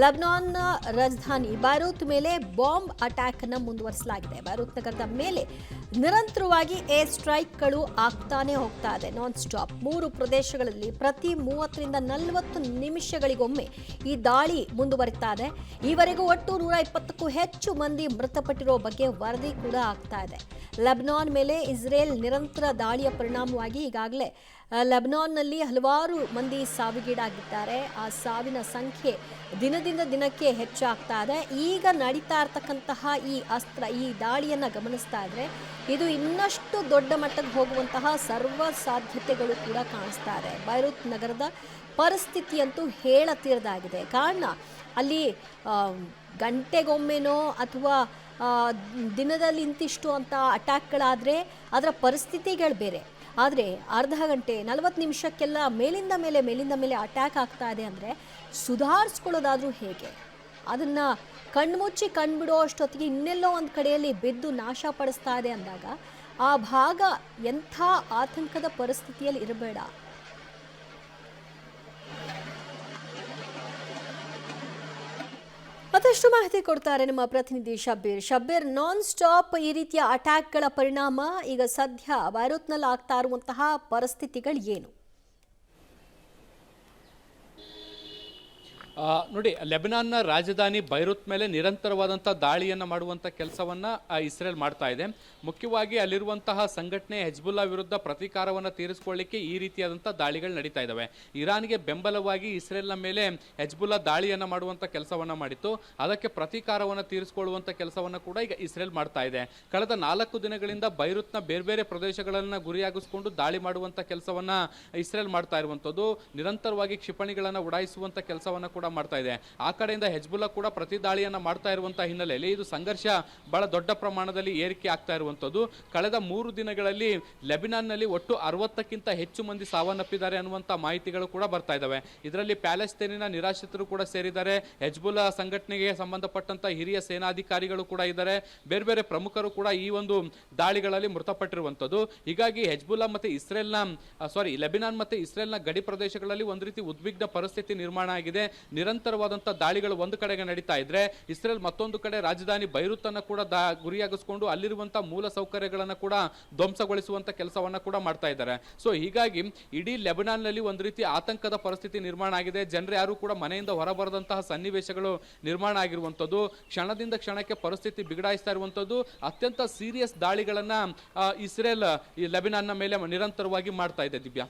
ಲೆಬನಾನ್ನ ರಾಜಧಾನಿ ಬೈರೂತ್ ಮೇಲೆ bomb attack ಅನ್ನು ಮುಂದುವರಿಸಲಾಗಿದೆ. ಬೈರೂತ್ ನಗರದ ಮೇಲೆ ನಿರಂತರವಾಗಿ ಏರ್ ಸ್ಟ್ರೈಕ್ಗಳು ಆಗ್ತಾನೆ ಹೋಗ್ತಾ ಇದೆ, ನಾನ್ ಸ್ಟಾಪ್. 3 ಪ್ರದೇಶಗಳಲ್ಲಿ ಪ್ರತಿ 30ರಿಂದ 40 ನಿಮಿಷಗಳಿಗೊಮ್ಮೆ ಈ ದಾಳಿ ಮುಂದುವರಿತಾ ಇದೆ. ಈವರೆಗೂ ಒಟ್ಟು 120ಕ್ಕೂ ಹೆಚ್ಚು ಮಂದಿ ಮೃತಪಟ್ಟಿರೋ ಬಗ್ಗೆ ವರದಿ ಕೂಡ ಆಗ್ತಾ ಇದೆ. ಲೆಬನಾನ್ ಮೇಲೆ ಇಸ್ರೇಲ್ ನಿರಂತರ ದಾಳಿಯ ಪರಿಣಾಮವಾಗಿ ಈಗಾಗಲೇ ಲೆಬನಾನ್ನಲ್ಲಿ ಹಲವಾರು ಮಂದಿ ಸಾವಿಗೀಡಾಗಿದ್ದಾರೆ. ಆ ಸಾವಿನ ಸಂಖ್ಯೆ ದಿನದಿಂದ ದಿನಕ್ಕೆ ಹೆಚ್ಚಾಗ್ತಾ ಇದೆ. ಈಗ ನಡೀತಾ ಇರತಕ್ಕಂತಹ ಈ ದಾಳಿಯನ್ನು ಗಮನಿಸ್ತಾ ಇದ್ರೆ ಇದು ಇನ್ನಷ್ಟು ದೊಡ್ಡ ಮಟ್ಟಕ್ಕೆ ಹೋಗುವಂತಹ ಸರ್ವ ಸಾಧ್ಯತೆಗಳು ಕೂಡ ಕಾಣಿಸ್ತಾ ಇದೆ. ಬೈರೂತ್ ನಗರದ ಪರಿಸ್ಥಿತಿಯಂತೂ ಹೇಳತೀರದಾಗಿದೆ. ಕಾರಣ ಅಲ್ಲಿ ಗಂಟೆಗೊಮ್ಮೆನೋ ಅಥವಾ ದಿನದಲ್ಲಿ ಇಂತಿಷ್ಟು ಅಂತ ಅಟ್ಯಾಕ್ಗಳಾದರೆ ಅದರ ಪರಿಸ್ಥಿತಿಗಳು ಬೇರೆ. ಆದರೆ ಅರ್ಧ ಗಂಟೆ 40 ನಿಮಿಷಕ್ಕೆಲ್ಲ ಮೇಲಿಂದ ಮೇಲೆ ಅಟ್ಯಾಕ್ ಆಗ್ತಾ ಇದೆ ಅಂದರೆ ಸುಧಾರಿಸ್ಕೊಳ್ಳೋದಾದರೂ ಹೇಗೆ? ಅದನ್ನು ಕಣ್ಮುಚ್ಚಿ ಕಣ್ಬಿಡೋ ಅಷ್ಟೊತ್ತಿಗೆ ಇನ್ನೆಲ್ಲೋ ಒಂದು ಕಡೆಯಲ್ಲಿ ಬಿದ್ದು ನಾಶ ಪಡಿಸ್ತಾ ಇದೆ ಅಂದಾಗ ಆ ಭಾಗ ಎಂಥ ಆತಂಕದ ಪರಿಸ್ಥಿತಿಯಲ್ಲಿ ಇರಬೇಡ. ಮತ್ತಷ್ಟು ಮಾಹಿತಿ ಕೊಡ್ತಾರೆ ನಮ್ಮ ಪ್ರತಿನಿಧಿ ಶಬ್ಬೀರ್. ನಾನ್ ಸ್ಟಾಪ್ ಈ ರೀತಿಯ ಅಟ್ಯಾಕ್ಗಳ ಪರಿಣಾಮ ಈಗ ಸದ್ಯ ಬೈರೂತ್ನಲ್ಲಿ ಆಗ್ತಾ ಇರುವಂತಹ ಪರಿಸ್ಥಿತಿಗಳು ಏನು? ನೋಡಿ, ಲೆಬನಾನ್ನ ರಾಜಧಾನಿ ಬೈರೂತ್ ಮೇಲೆ ನಿರಂತರವಾದಂಥ ದಾಳಿಯನ್ನು ಮಾಡುವಂಥ ಕೆಲಸವನ್ನು ಇಸ್ರೇಲ್ ಮಾಡ್ತಾ ಇದೆ. ಮುಖ್ಯವಾಗಿ ಅಲ್ಲಿರುವಂತಹ ಸಂಘಟನೆ ಹೆಜ್ಬುಲ್ಲಾ ವಿರುದ್ಧ ಪ್ರತೀಕಾರವನ್ನು ತೀರಿಸಿಕೊಳ್ಳಿಕ್ಕೆ ಈ ರೀತಿಯಾದಂಥ ದಾಳಿಗಳು ನಡೀತಾ ಇದ್ದಾವೆ. ಇರಾನ್ಗೆ ಬೆಂಬಲವಾಗಿ ಇಸ್ರೇಲ್ನ ಮೇಲೆ ಹೆಜ್ಬುಲ್ಲಾ ದಾಳಿಯನ್ನು ಮಾಡುವಂಥ ಕೆಲಸವನ್ನು ಮಾಡಿತ್ತು. ಅದಕ್ಕೆ ಪ್ರತೀಕಾರವನ್ನು ತೀರಿಸಿಕೊಳ್ಳುವಂಥ ಕೆಲಸವನ್ನು ಕೂಡ ಈಗ ಇಸ್ರೇಲ್ ಮಾಡ್ತಾ ಇದೆ. ಕಳೆದ 4 ದಿನಗಳಿಂದ ಬೈರೂತ್ನ ಬೇರೆ ಬೇರೆ ಪ್ರದೇಶಗಳನ್ನು ಗುರಿಯಾಗಿಸಿಕೊಂಡು ದಾಳಿ ಮಾಡುವಂಥ ಕೆಲಸವನ್ನು ಇಸ್ರೇಲ್ ಮಾಡ್ತಾ ಇರುವಂಥದ್ದು. ನಿರಂತರವಾಗಿ ಕ್ಷಿಪಣಿಗಳನ್ನು ಉಡಾಯಿಸುವಂಥ ಕೆಲಸವನ್ನು ಕೂಡ ಮಾಡ್ತಾ ಇದೆ. ಆ ಕಡೆಯಿಂದ ಹೆಜ್ಬುಲ್ಲಾ ಕೂಡ ಪ್ರತಿ ದಾಳಿಯನ್ನ ಮಾಡ್ತಾ ಇರುವಂತಹ ಹಿನ್ನೆಲೆಯಲ್ಲಿ ಇದು ಸಂಘರ್ಷ ಬಹಳ ದೊಡ್ಡ ಪ್ರಮಾಣದಲ್ಲಿ ಏರಿಕೆ ಆಗ್ತಾ ಇರುವಂತದ್ದು. ಕಳೆದ 3 ದಿನಗಳಲ್ಲಿ ಲೆಬನಾನ್ನಲ್ಲಿ ಒಟ್ಟು 60ಕ್ಕಿಂತ ಹೆಚ್ಚು ಮಂದಿ ಸಾವನ್ನಪ್ಪಿದ್ದಾರೆ ಅನ್ನುವಂಥ ಮಾಹಿತಿಗಳು ಕೂಡ ಬರ್ತಾ ಇದ್ದಾವೆ. ಇದರಲ್ಲಿ ಪ್ಯಾಲೆಸ್ತೇನಿನ ನಿರಾಶ್ರಿತರು ಕೂಡ ಸೇರಿದ್ದಾರೆ. ಹೆಜ್ಬುಲ್ಲಾ ಸಂಘಟನೆಗೆ ಸಂಬಂಧಪಟ್ಟಂತ ಹಿರಿಯ ಸೇನಾಧಿಕಾರಿಗಳು ಕೂಡ ಇದ್ದಾರೆ. ಬೇರೆ ಬೇರೆ ಪ್ರಮುಖರು ಕೂಡ ಈ ಒಂದು ದಾಳಿಗಳಲ್ಲಿ ಮೃತಪಟ್ಟಿರುವಂತದ್ದು. ಹೀಗಾಗಿ ಹೆಜ್ಬುಲ್ಲಾ ಮತ್ತೆ ಲೆಬನಾನ್ ಮತ್ತೆ ಇಸ್ರೇಲ್ನ ಗಡಿ ಪ್ರದೇಶಗಳಲ್ಲಿ ಒಂದು ರೀತಿ ಉದ್ವಿಗ್ನ ಪರಿಸ್ಥಿತಿ ನಿರ್ಮಾಣ ಆಗಿದೆ. ನಿರಂತರವಾದಂತಹ ದಾಳಿಗಳು ಒಂದು ಕಡೆಗೆ ನಡೀತಾ ಇದ್ರೆ ಇಸ್ರೇಲ್ ಮತ್ತೊಂದು ಕಡೆ ರಾಜಧಾನಿ ಬೈರೂತ್ ಅನ್ನು ಕೂಡ ಗುರಿಯಾಗಿಸಿಕೊಂಡು ಅಲ್ಲಿರುವಂತಹ ಮೂಲ ಸೌಕರ್ಯಗಳನ್ನು ಕೂಡ ಧ್ವಂಸಗೊಳಿಸುವಂತ ಕೆಲಸವನ್ನ ಕೂಡ ಮಾಡ್ತಾ ಇದ್ದಾರೆ. ಸೊ ಹೀಗಾಗಿ ಇಡೀ ಲೆಬನಾನ್ ನಲ್ಲಿ ಒಂದು ರೀತಿ ಆತಂಕದ ಪರಿಸ್ಥಿತಿ ನಿರ್ಮಾಣ ಆಗಿದೆ. ಜನರು ಯಾರು ಕೂಡ ಮನೆಯಿಂದ ಹೊರಬರದಂತಹ ಸನ್ನಿವೇಶಗಳು ನಿರ್ಮಾಣ ಆಗಿರುವಂತದ್ದು. ಕ್ಷಣದಿಂದ ಕ್ಷಣಕ್ಕೆ ಪರಿಸ್ಥಿತಿ ಬಿಗಡಾಯಿಸ್ತಾ ಇರುವಂತದ್ದು. ಅತ್ಯಂತ ಸೀರಿಯಸ್ ದಾಳಿಗಳನ್ನ ಇಸ್ರೇಲ್ ಈ ಲೆಬನಾನ್ನ ಮೇಲೆ ನಿರಂತರವಾಗಿ ಮಾಡ್ತಾ ಇದೆ. ದಿವ್ಯಾ,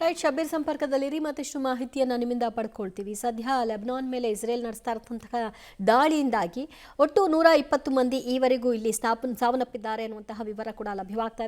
ರೈಟ್. ಶಬ್ಬೀರ್ ಸಂಪರ್ಕದಲ್ಲಿರಿ, ಮತ್ತಷ್ಟು ಮಾಹಿತಿಯನ್ನು ನಿಮ್ಮಿಂದ ಪಡ್ಕೊಳ್ತೀವಿ. ಸದ್ಯ ಲೆಬನಾನ್ ಮೇಲೆ ಇಸ್ರೇಲ್ ನಡೆಸ್ತಾ ಇರತಕ್ಕಂತಹ ದಾಳಿಯಿಂದಾಗಿ ಒಟ್ಟು 120 ಮಂದಿ ಈವರೆಗೂ ಇಲ್ಲಿ ಸಾವನ್ನಪ್ಪಿದ್ದಾರೆ ಅನ್ನುವಂತಹ ವಿವರ ಕೂಡ ಲಭ್ಯವಾಗ್ತಾ ಇದೆ.